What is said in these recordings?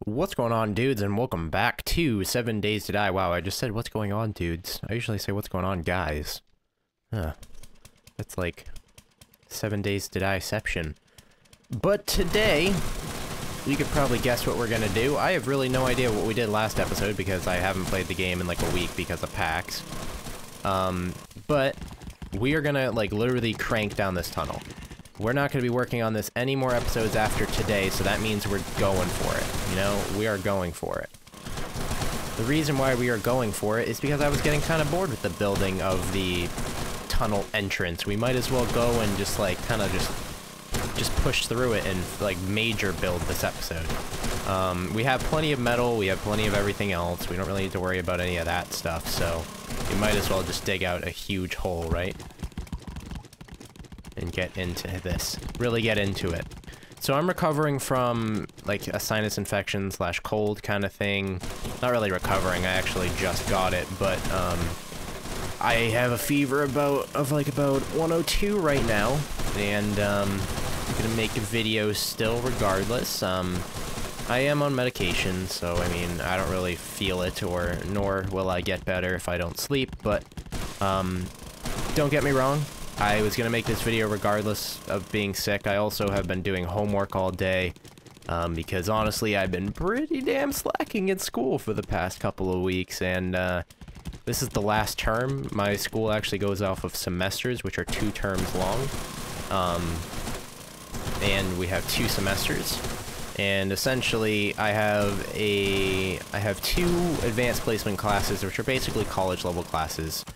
What's going on, dudes, and welcome back to 7 Days to Die. Wow, I just said what's going on, dudes. I usually say what's going on, guys. Huh. That's like 7 Days to Die-ception. But today, you could probably guess what we're gonna do. I have really no idea what we did last episode because I haven't played the game in like a week because of PAX. But we are gonna like literally crank down this tunnel. We're not going to be working on this any more episodes after today, so that means we're going for it. You know, we are going for it. The reason why we are going for it is because I was getting kind of bored with the building of the tunnel entrance. We might as well go and just like kind of just push through it and like major build this episode. We have plenty of metal, we have plenty of everything else. We don't really need to worry about any of that stuff, so we might as well just dig out a huge hole, right? And get into this. Really get into it. So I'm recovering from like a sinus infection slash cold kind of thing. Not really recovering, I actually just got it, but I have a fever of about 102 right now, and I'm gonna make videos still regardless. I am on medication, so I mean I don't really feel it, nor will I get better if I don't sleep, but don't get me wrong. I was going to make this video regardless of being sick. I also have been doing homework all day, because honestly, I've been pretty damn slacking at school for the past couple of weeks, and this is the last term. My school actually goes off of semesters, which are 2 terms long, and we have 2 semesters, and essentially I have 2 advanced placement classes, which are basically college-level classes,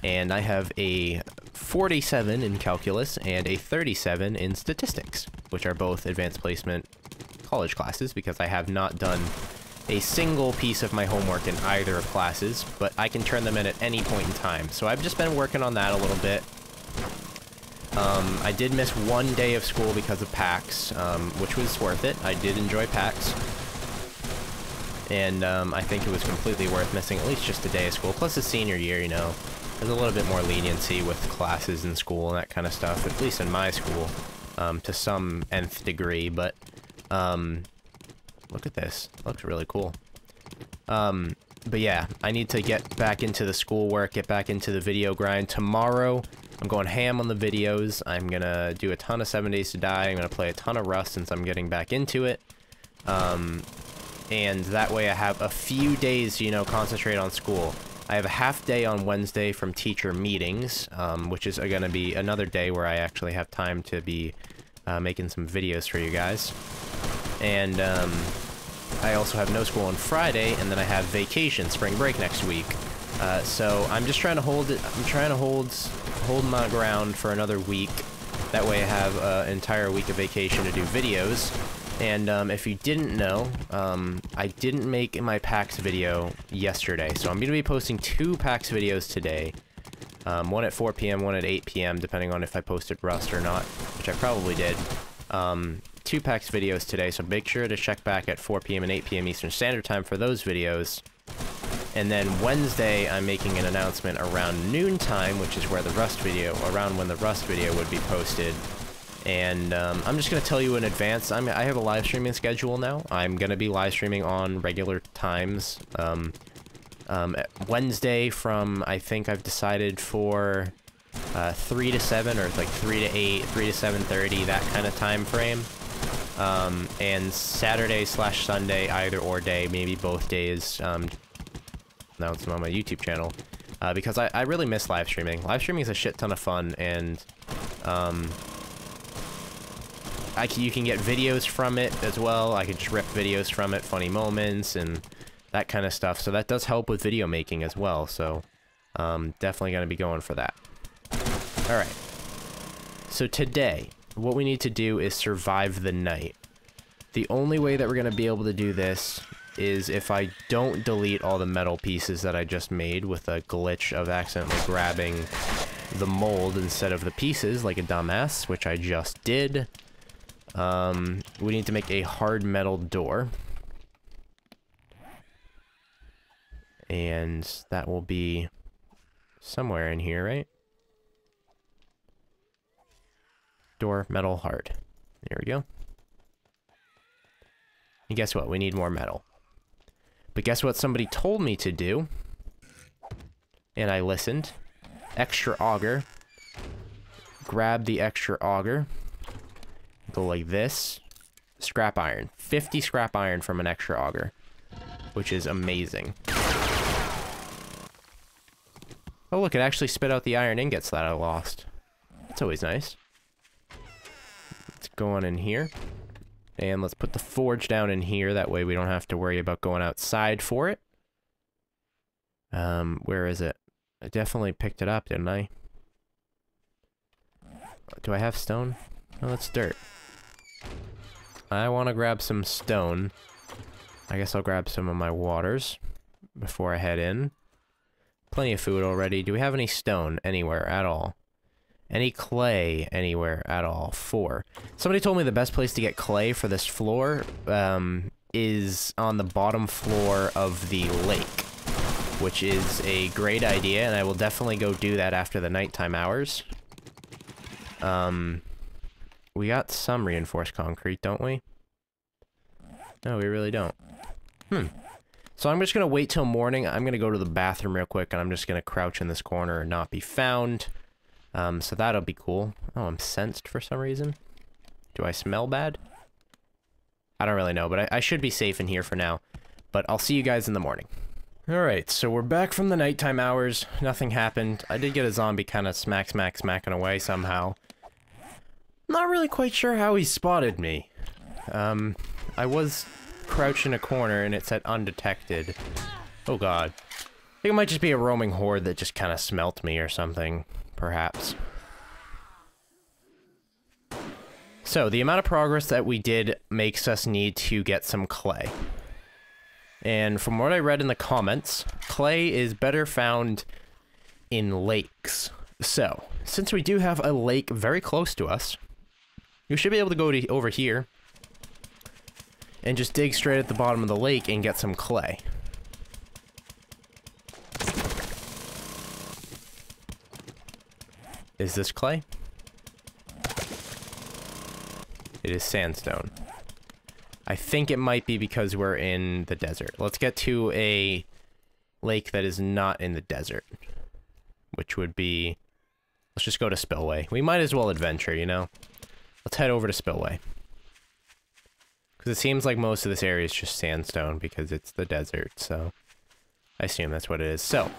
and I have a 47 in calculus and a 37 in statistics, which are both advanced placement college classes, because I have not done a single piece of my homework in either of classes, but I can turn them in at any point in time. So I've just been working on that a little bit. I did miss 1 day of school because of PAX, which was worth it. I did enjoy PAX. And I think it was completely worth missing at least just a day of school. Plus the senior year, you know, there's a little bit more leniency with classes in school and that kind of stuff, at least in my school, to some nth degree, but, look at this. It looks really cool. But yeah, I need to get back into the schoolwork, get back into the video grind. Tomorrow, I'm going ham on the videos. I'm gonna do a ton of 7 Days to Die. I'm gonna play a ton of Rust since I'm getting back into it. And that way I have a few days to, you know, concentrate on school. I have a half day on Wednesday from teacher meetings, which is going to be another day where I actually have time to be making some videos for you guys. And I also have no school on Friday, and then I have vacation, spring break next week. So I'm just trying to hold it. I'm trying to hold my ground for another week. That way I have an entire week of vacation to do videos. And if you didn't know, I didn't make my PAX video yesterday, so I'm going to be posting 2 PAX videos today. One at 4 p.m., one at 8 p.m., depending on if I posted Rust or not, which I probably did. 2 PAX videos today, so make sure to check back at 4 p.m. and 8 p.m. Eastern Standard Time for those videos. And then Wednesday, I'm making an announcement around noontime, which is where the Rust video, around when the Rust video would be posted. And I'm just going to tell you in advance, I have a live streaming schedule now. I'm going to be live streaming on regular times. Wednesday from, I think I've decided for 3 to 7, or like 3 to 8, 3 to 7:30, that kind of time frame. And Saturday slash Sunday, either or day, maybe both days. Now it's on my YouTube channel. Because I really miss live streaming. Live streaming is a shit ton of fun, and you can get videos from it as well. I can just rip videos from it, funny moments, and that kind of stuff. So that does help with video making as well. So definitely going to be going for that. Alright. So today, what we need to do is survive the night. The only way that we're going to be able to do this is if I don't delete all the metal pieces that I just made with a glitch of accidentally grabbing the mold instead of the pieces like a dumbass, which I just did. We need to make a hard metal door. And that will be somewhere in here, right? Door, metal, hard. There we go. And guess what? We need more metal. But guess what somebody told me to do? And I listened. Extra auger. Grab the extra auger. Go like this. Scrap iron. 50 scrap iron from an extra auger. Which is amazing. Oh look, it actually spit out the iron ingots that I lost. That's always nice. Let's go on in here. And let's put the forge down in here. That way we don't have to worry about going outside for it. Where is it? I definitely picked it up, didn't I? Do I have stone? Oh, that's dirt. I want to grab some stone. I guess I'll grab some of my waters before I head in. Plenty of food already. Do we have any stone anywhere at all? Any clay anywhere at all? 4. Somebody told me the best place to get clay for this floor is on the bottom floor of the lake, which is a great idea, and I will definitely go do that after the nighttime hours. We got some reinforced concrete, don't we? No, we really don't. So I'm just gonna wait till morning. I'm gonna go to the bathroom real quick, and I'm just gonna crouch in this corner and not be found. So that'll be cool. Oh, I'm sensed for some reason. Do I smell bad? I don't really know, but I should be safe in here for now. But I'll see you guys in the morning. Alright, so we're back from the nighttime hours. Nothing happened. I did get a zombie kind of smacking away somehow. Not really quite sure how he spotted me. I was crouched in a corner and it said undetected. Oh god. I think it might just be a roaming horde that just kind of smelt me or something, perhaps. So, the amount of progress that we did makes us need to get some clay. And from what I read in the comments, clay is better found in lakes. So, since we do have a lake very close to us, you should be able to go over here and just dig straight at the bottom of the lake and get some clay. Is this clay? It is sandstone. I think it might be because we're in the desert. Let's get to a lake that is not in the desert, which would be... Let's just go to Spillway. We might as well adventure, you know? Let's head over to Spillway. Because it seems like most of this area is just sandstone because it's the desert, so... I assume that's what it is. So,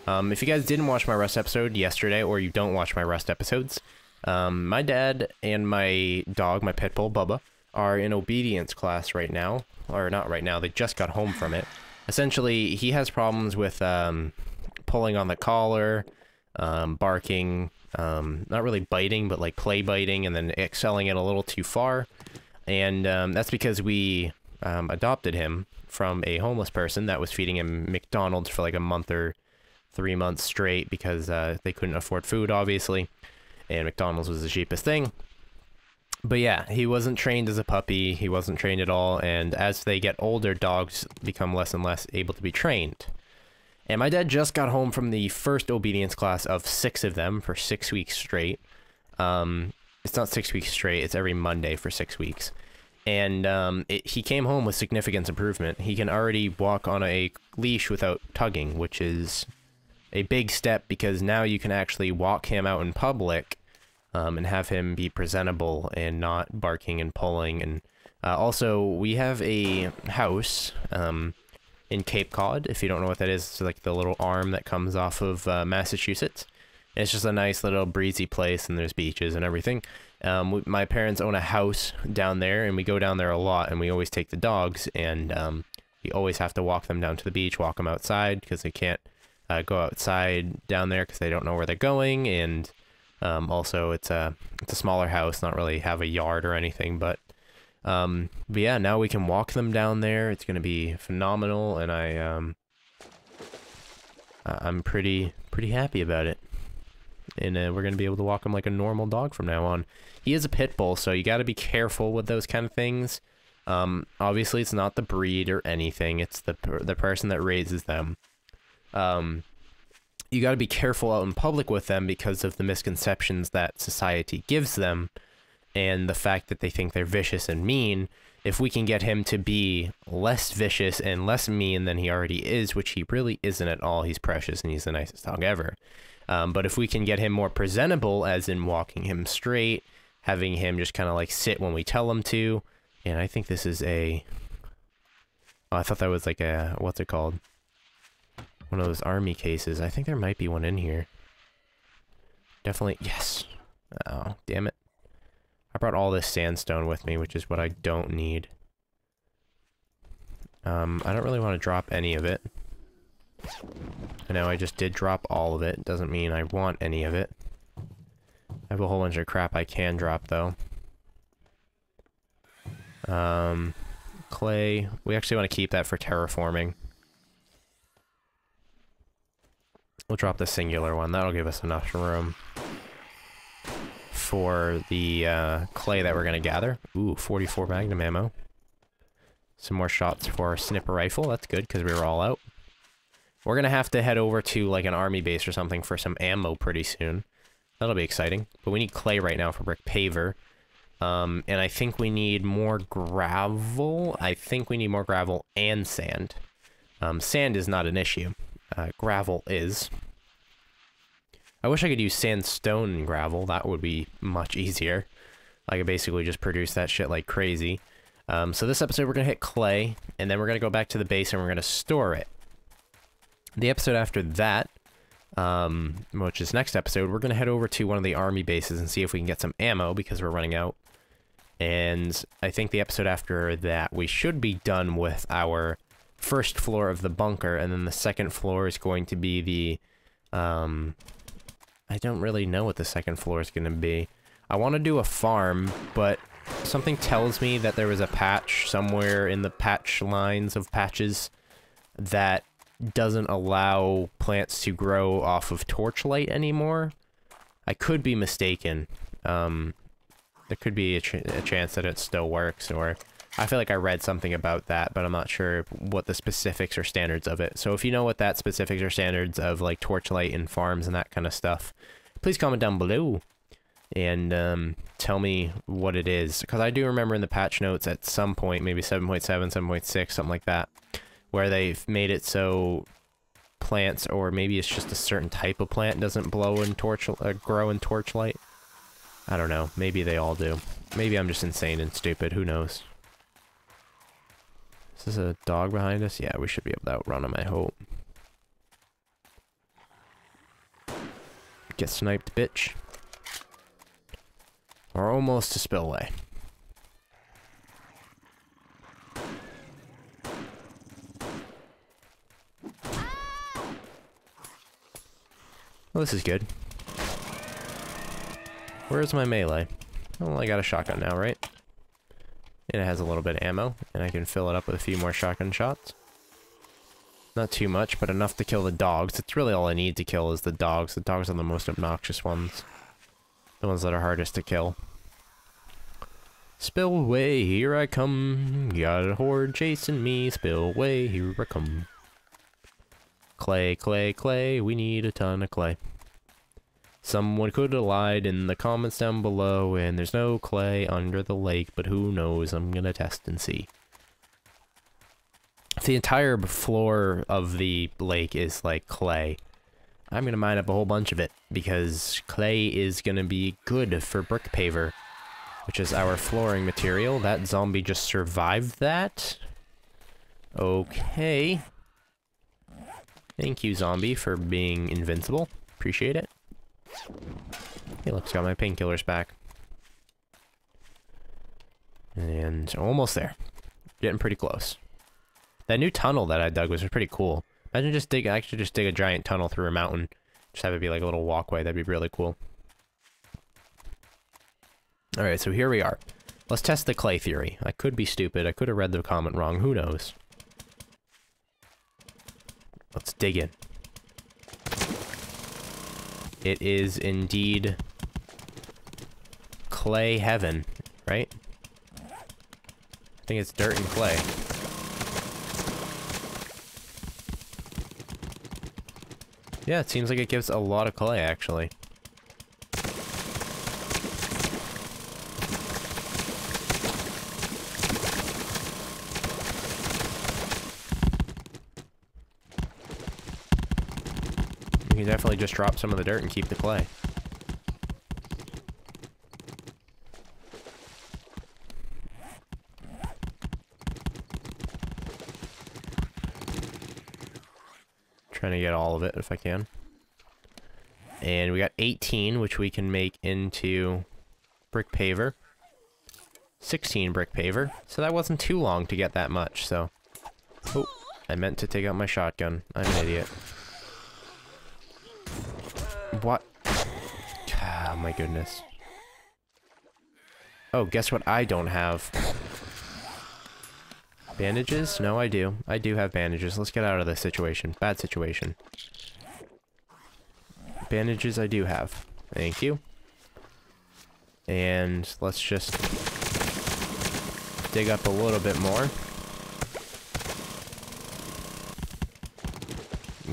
if you guys didn't watch my Rust episode yesterday, or you don't watch my Rust episodes, my dad and my dog, my pit bull, Bubba, are in obedience class right now. Or not right now, they just got home from it. Essentially, he has problems with pulling on the collar, barking, not really biting, but like play biting, and then excelling it a little too far. And that's because we adopted him from a homeless person that was feeding him McDonald's for like a month or 3 months straight because they couldn't afford food, obviously. And McDonald's was the cheapest thing. But yeah, he wasn't trained as a puppy. He wasn't trained at all. And as they get older, dogs become less and less able to be trained. And my dad just got home from the first obedience class of 6 of them for 6 weeks straight. It's not 6 weeks straight. It's every Monday for 6 weeks. And he came home with significant improvement. He can already walk on a leash without tugging, which is a big step because now you can actually walk him out in public and have him be presentable and not barking and pulling. And also, we have a house in Cape Cod. If you don't know what that is, it's like the little arm that comes off of Massachusetts. It's just a nice little breezy place, and there's beaches and everything. My parents own a house down there, and we go down there a lot, and we always take the dogs, and we always have to walk them down to the beach, walk them outside, because they can't go outside down there because they don't know where they're going, and also it's a smaller house, not really have a yard or anything, but yeah, now we can walk them down there. It's going to be phenomenal, and I'm pretty happy about it. And we're going to be able to walk him like a normal dog from now on. He is a pit bull, so you got to be careful with those kind of things. Obviously, it's not the breed or anything. It's the person that raises them. You got to be careful out in public with them because of the misconceptions that society gives them and the fact that they think they're vicious and mean. if we can get him to be less vicious and less mean than he already is, which he really isn't at all. He's precious and he's the nicest dog ever. But if we can get him more presentable, as in walking him straight, having him just kind of like sit when we tell him to, and I think this is a... Oh, I thought that was like a... What's it called? One of those army cases. I think there might be one in here. Definitely... Yes! Oh, damn it. I brought all this sandstone with me, which is what I don't need. I don't really want to drop any of it. I know I just did drop all of it. Doesn't mean I want any of it. I have a whole bunch of crap I can drop, though. Clay. We actually want to keep that for terraforming. We'll drop the singular one. That'll give us enough room for the clay that we're going to gather. Ooh, 44 magnum ammo. Some more shots for our snipper rifle. That's good, because we were all out. We're going to have to head over to, like, an army base or something for some ammo pretty soon. That'll be exciting. But we need clay right now for brick paver. And I think we need more gravel. I think we need more gravel and sand. Sand is not an issue. Gravel is. I wish I could use sandstone and gravel. That would be much easier. I could basically just produce that shit like crazy. So this episode we're going to hit clay, and then we're going to go back to the base and we're going to store it. The episode after that, which is next episode, we're going to head over to one of the army bases and see if we can get some ammo, because we're running out. And I think the episode after that, we should be done with our first floor of the bunker, and then the second floor is going to be the... I don't really know what the second floor is going to be. I want to do a farm, but something tells me that there was a patch somewhere in the patch lines of patches that doesn't allow plants to grow off of torchlight anymore. I could be mistaken. There could be a chance that it still works, or I feel like I read something about that, but I'm not sure what the specifics or standards of it. So if you know what that specifics or standards of, like, torchlight and farms and that kind of stuff, please comment down below and tell me what it is. Because I do remember in the patch notes at some point, maybe 7.7, 7.6, something like that, where they've made it so plants, or maybe it's just a certain type of plant, doesn't grow in torchlight. I don't know. Maybe they all do. Maybe I'm just insane and stupid. Who knows? Is this a dog behind us? Yeah, we should be able to outrun him, I hope. Get sniped, bitch. We're almost to spillway. Well, this is good. Where's my melee? Well, I got a shotgun now, right? And it has a little bit of ammo, and I can fill it up with a few more shotgun shots. Not too much, but enough to kill the dogs. It's really all I need to kill is the dogs. The dogs are the most obnoxious ones. The ones that are hardest to kill. Spillway, here I come. Got a horde chasing me. Spillway, here I come. Clay, clay, clay. We need a ton of clay. Someone could have lied in the comments down below, and there's no clay under the lake, but who knows? I'm gonna test and see. If the entire floor of the lake is like clay, I'm gonna mine up a whole bunch of it, because clay is gonna be good for brick paver, which is our flooring material. That zombie just survived that. Okay. Thank you, zombie, for being invincible. Appreciate it. Hey, look, it's got my painkillers back. And almost there. Getting pretty close. That new tunnel that I dug was pretty cool. Imagine actually just dig a giant tunnel through a mountain. Just have it be like a little walkway. That'd be really cool. Alright, so here we are. Let's test the clay theory. I could be stupid. I could have read the comment wrong. Who knows? Let's dig in. It is indeed clay heaven, right? I think it's dirt and clay. Yeah, it seems like it gives a lot of clay, actually. definitely just drop some of the dirt and keep the clay. Trying to get all of it if I can. And we got 18, which we can make into brick paver. 16 brick paver. So that wasn't too long to get that much, so... Oh, I meant to take out my shotgun. I'm an idiot. What? Oh my goodness. Oh, guess what I don't have? Bandages? No, I do. I do have bandages. Let's get out of this situation. Bad situation. Bandages I do have. Thank you. And let's just dig up a little bit more.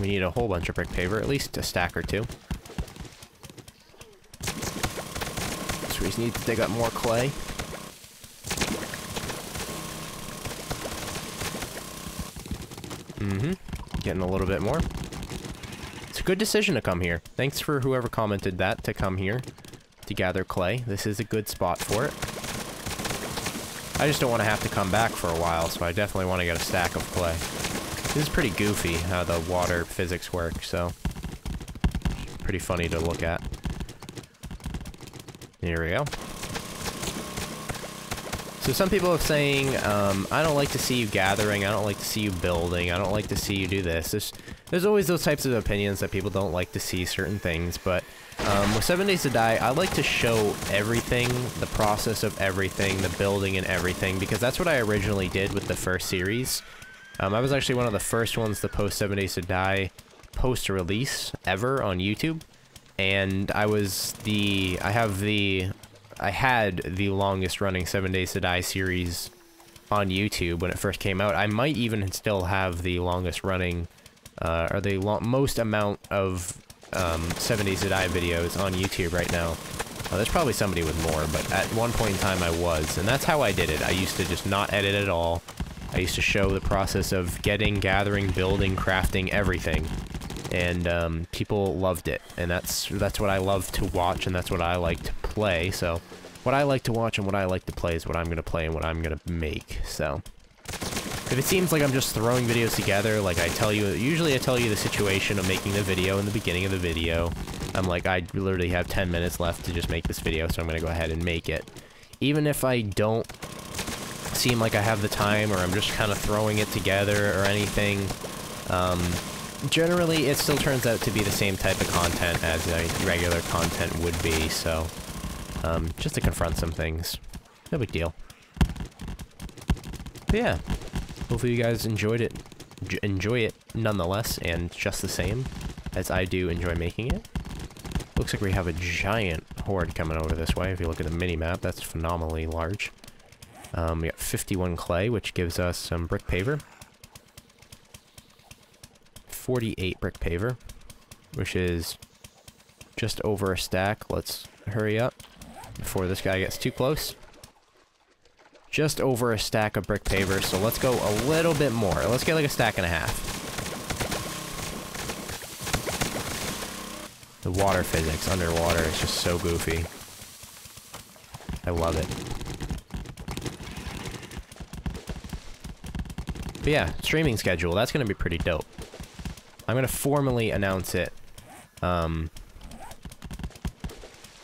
We need a whole bunch of brick paver, at least a stack or two. So we just need to dig up more clay. Getting a little bit more. It's a good decision to come here. Thanks for whoever commented that, to come here to gather clay. This is a good spot for it. I just don't want to have to come back for a while, so I definitely want to get a stack of clay. This is pretty goofy how the water physics work, so pretty funny to look at. Here we go. So some people are saying, I don't like to see you gathering, I don't like to see you building, I don't like to see you do this. There's always those types of opinions that people don't like to see certain things, but with 7 Days to Die, I like to show everything, the process of everything, the building and everything, because that's what I originally did with the first series. I was actually one of the first ones to post 7 Days to Die post-release ever on YouTube, and I had the longest running 7 Days to Die series on YouTube when it first came out. I might even still have the longest running, or the most amount of 7 Days to Die videos on YouTube right now. There's probably somebody with more, but at one point in time I was, and that's how I did it. I used to just not edit at all. I used to show the process of getting, gathering, building, crafting, everything. And people loved it, and that's what I love to watch, and that's what I like to play. So what I like to watch and what I like to play is what I'm gonna play and what I'm gonna make. So if it seems like I'm just throwing videos together, like usually I tell you the situation of making the video in the beginning of the video. I'm like, I literally have 10 minutes left to just make this video, so I'm gonna go ahead and make it. Even if I don't seem like I have the time, or I'm just kind of throwing it together or anything, generally, it still turns out to be the same type of content as regular content would be, so, just to confront some things. No big deal. But yeah, hopefully you guys enjoy it nonetheless, and just the same as I do enjoy making it. Looks like we have a giant horde coming over this way. If you look at the mini-map, that's phenomenally large. We got 51 clay, which gives us some brick paver. 48 brick paver, which is just over a stack. Let's hurry up before this guy gets too close. Just over a stack of brick paver, so let's go a little bit more. Let's get like a stack and a half. The water physics underwater is just so goofy. I love it. But yeah, streaming schedule, that's gonna be pretty dope. I'm gonna formally announce it,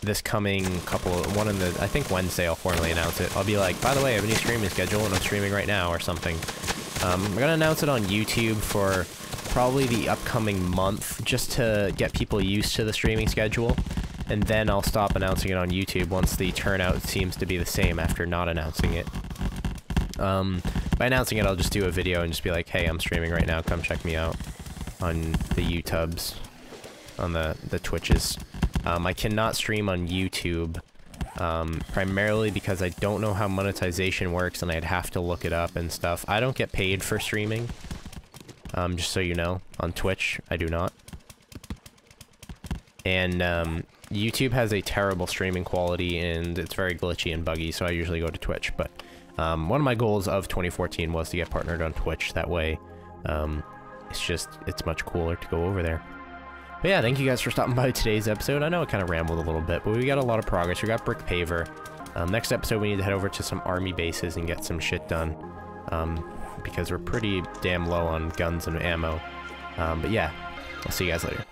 this coming I think Wednesday I'll formally announce it. I'll be like, by the way, I have a new streaming schedule and I'm streaming right now or something. I'm gonna announce it on YouTube for probably the upcoming month, just to get people used to the streaming schedule, and then I'll stop announcing it on YouTube once the turnout seems to be the same after not announcing it. By announcing it, I'll just do a video and just be like, hey, I'm streaming right now, come check me out on the YouTubes, on the Twitches. I cannot stream on YouTube, primarily because I don't know how monetization works and I'd have to look it up and stuff. I don't get paid for streaming, just so you know. On Twitch, I do not. And YouTube has a terrible streaming quality and it's very glitchy and buggy, so I usually go to Twitch. But one of my goals of 2014 was to get partnered on Twitch. That way, it's much cooler to go over there. But yeah, thank you guys for stopping by today's episode. I know it kind of rambled a little bit, but we got a lot of progress. We got brick paver. Next episode, we need to head over to some army bases and get some shit done. Because we're pretty damn low on guns and ammo. But yeah, I'll see you guys later.